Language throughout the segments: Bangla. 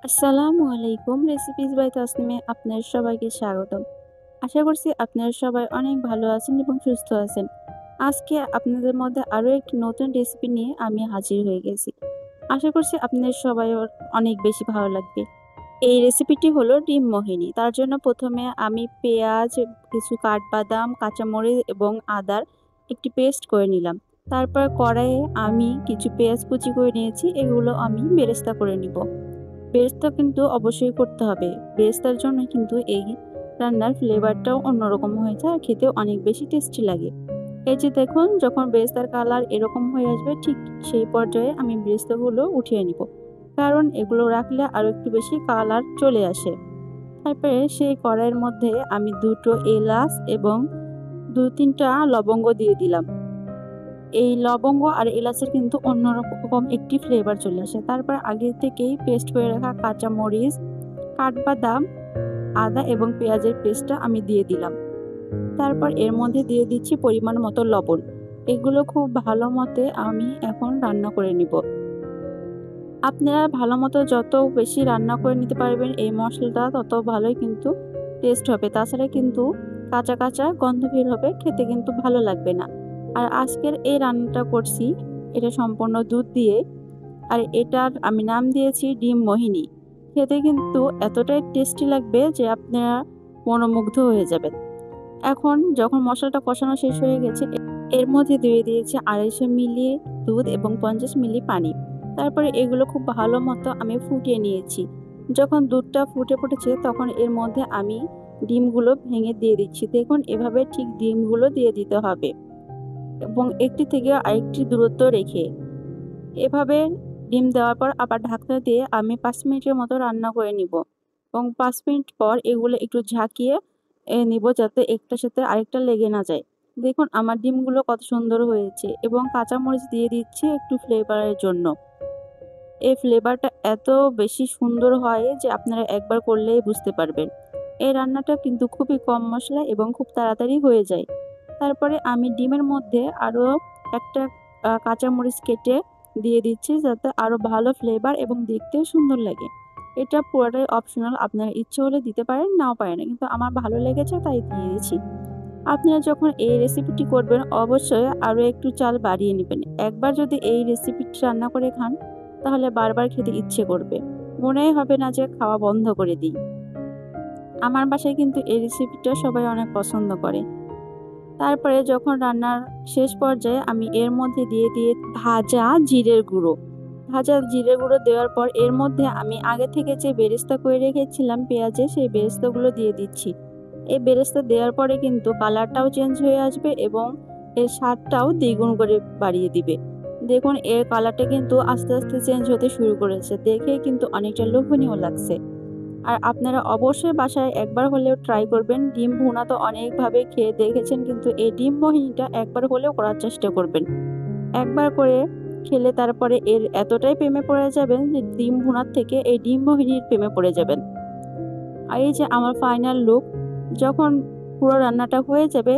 আসসালামু আলাইকুম। রেসিপিস বাই তাসনিমে আপনাদের সবাইকে স্বাগতম। আশা করছি আপনারা সবাই অনেক ভালো আছেন এবং সুস্থ আছেন। আজকে আপনাদের মধ্যে আরও একটি নতুন রেসিপি নিয়ে আমি হাজির হয়ে গেছি। আশা করছি আপনাদের সবাই অনেক বেশি ভালো লাগবে। এই রেসিপিটি হলো ডিম মোহিনী। তার জন্য প্রথমে আমি পেঁয়াজ, কিছু কাঠবাদাম, কাঁচামরিচ এবং আদার একটি পেস্ট করে নিলাম। তারপর কড়াইয়ে আমি কিছু পেঁয়াজ কুচি করে নিয়েছি, এগুলো আমি বেরেস্তা করে নিব। বেরেস্তা কিন্তু অবশ্যই করতে হবে। বেরেস্তার জন্য কিন্তু এই রান্নার ফ্লেভারটাও অন্যরকম হয়ে যায় আর খেতেও অনেক বেশি টেস্টি লাগে। এই যে দেখুন, যখন বেরেস্তার কালার এরকম হয়ে আসবে ঠিক সেই পর্যায়ে আমি বেরেস্তাগুলো উঠিয়ে নিব। কারণ এগুলো রাখলে আরও একটু বেশি কালার চলে আসে। তারপরে সেই কড়াইয়ের মধ্যে আমি ২ টো এলাচ এবং ২-৩ টা লবঙ্গ দিয়ে দিলাম। এই লবঙ্গ আর এলাচের কিন্তু অন্যরকম একটি ফ্লেভার চলে আসে। তারপর আগে থেকেই পেস্ট করে রাখা কাঁচামরিচ, কাঠবাদাম, আদা এবং পেঁয়াজের পেস্টটা আমি দিয়ে দিলাম। তারপর এর মধ্যে দিয়ে দিচ্ছি পরিমাণ মতো লবণ। এগুলো খুব ভালো মতে আমি এখন রান্না করে নিব। আপনারা ভালো মতো যত বেশি রান্না করে নিতে পারবেন এই মশলাটা তত ভালোই কিন্তু টেস্ট হবে। তাছাড়া কিন্তু কাঁচা কাঁচা গন্ধ বের হবে, খেতে কিন্তু ভালো লাগবে না। আর আজকের এই রান্নাটা করছি এটা সম্পূর্ণ দুধ দিয়ে, আর এটার আমি নাম দিয়েছি ডিম মোহিনী। খেতে কিন্তু এতটাই টেস্টি লাগবে যে আপনারা মনোমুগ্ধ হয়ে যাবেন। এখন যখন মশলাটা কষানো শেষ হয়ে গেছে, এর মধ্যে দিয়ে দিয়েছি ২৫০ মিলি দুধ এবং ৫০ মিলি পানি। তারপরে এগুলো খুব ভালো মতো আমি ফুটিয়ে নিয়েছি। যখন দুধটা ফুটে ফুটেছে তখন এর মধ্যে আমি ডিমগুলো ভেঙে দিয়ে দিচ্ছি। দেখুন, এভাবে ঠিক ডিমগুলো দিয়ে দিতে হবে এবং একটি থেকে আরেকটি দূরত্ব রেখে। এভাবে ডিম দেওয়ার পর আবার ঢাকনা দিয়ে আমি ৫ মিনিটের মতো রান্না করে নিব এবং ৫ মিনিট পর এগুলো একটু ঝাঁকিয়ে নিব যাতে একটার সাথে আরেকটা লেগে না যায়। দেখুন আমার ডিমগুলো কত সুন্দর হয়েছে এবং কাঁচামরিচ দিয়ে দিচ্ছি একটু ফ্লেভারের জন্য। এই ফ্লেভারটা এত বেশি সুন্দর হয় যে আপনারা একবার করলেই বুঝতে পারবেন। এই রান্নাটা কিন্তু খুবই কম মসলায় এবং খুব তাড়াতাড়ি হয়ে যায়। তারপরে আমি ডিমের মধ্যে আরও একটা কাঁচামরিচ কেটে দিয়ে দিচ্ছি যাতে আরও ভালো ফ্লেভার এবং দেখতেও সুন্দর লাগে। এটা পুরোটাই অপশনাল, আপনারা ইচ্ছে হলে দিতে পারেন, নাও পারেন না। কিন্তু আমার ভালো লেগেছে তাই দিয়ে দিয়েছি। আপনারা যখন এই রেসিপিটি করবেন অবশ্যই আরও একটু চাল বাড়িয়ে নেবেন। একবার যদি এই রেসিপিটি রান্না করে খান তাহলে বারবার খেতে ইচ্ছে করবে। মনেই হবে না যে খাওয়া বন্ধ করে দিই। আমার বাসায় কিন্তু এই রেসিপিটা সবাই অনেক পছন্দ করে। তারপরে যখন রান্নার শেষ পর্যায়ে আমি এর মধ্যে দিয়ে ভাজা জিরের গুঁড়ো। ভাজা জিরে গুঁড়ো দেওয়ার পর এর মধ্যে আমি আগে থেকে যে বেরেস্তা করে রেখেছিলাম পেঁয়াজের, সেই বেরেস্তাগুলো দিয়ে দিচ্ছি। এই বেরেস্তা দেওয়ার পরে কিন্তু কালারটাও চেঞ্জ হয়ে আসবে এবং এর স্বাদটাও দ্বিগুণ করে বাড়িয়ে দিবে। দেখুন এর কালারটা কিন্তু আস্তে আস্তে চেঞ্জ হতে শুরু করেছে। দেখেই কিন্তু অনেকটা লোভনীয় লাগছে। আর আপনারা অবশ্যই বাসায় একবার হলেও ট্রাই করবেন। ডিম ভুনা তো অনেকভাবে খেয়ে দেখেছেন, কিন্তু এই ডিম মোহিনীটা একবার হলেও করার চেষ্টা করবেন। একবার করে খেলে তারপরে এর এতটাই প্রেমে পড়ে যাবেন যে ডিম ভুনার থেকে এই ডিম মোহিনীর প্রেমে পড়ে যাবেন। আর এই যে আমার ফাইনাল লুক, যখন পুরো রান্নাটা হয়ে যাবে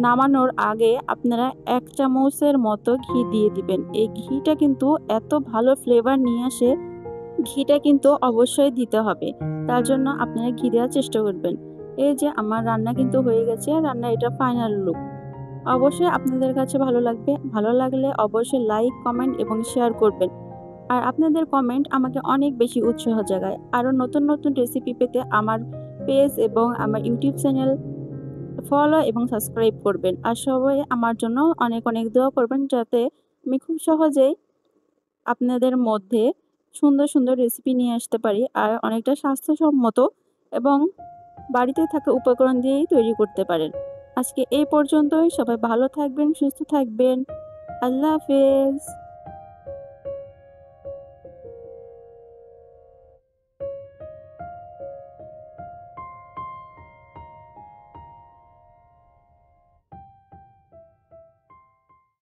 নামানোর আগে আপনারা ১ চামচের মতো ঘি দিয়ে দিবেন। এই ঘিটা কিন্তু এত ভালো ফ্লেভার নিয়ে আসে, ঘিটা কিন্তু অবশ্যই দিতে হবে। তার জন্য আপনারা ঘি দেওয়ার চেষ্টা করবেন। এই যে আমার রান্না কিন্তু হয়ে গেছে, রান্নার এটা ফাইনাল লুক। অবশ্যই আপনাদের কাছে ভালো লাগবে। ভালো লাগলে অবশ্যই লাইক, কমেন্ট এবং শেয়ার করবেন। আর আপনাদের কমেন্ট আমাকে অনেক বেশি উৎসাহ জাগায়। আরও নতুন নতুন রেসিপি পেতে আমার পেজ এবং আমার ইউটিউব চ্যানেল ফলো এবং সাবস্ক্রাইব করবেন। আর সবাই আমার জন্য অনেক অনেক দোয়া করবেন যাতে আমি খুব সহজেই আপনাদের মধ্যে সুন্দর সুন্দর রেসিপি নিয়ে আসতে পারি আর অনেকটা স্বাস্থ্যসম্মত এবং বাড়িতে থাকা উপকরণ দিয়েই তৈরি করতে পারেন। আজকে এই পর্যন্তই। সবাই ভালো থাকবেন, সুস্থ থাকবেন। আল্লাহ হাফেজ।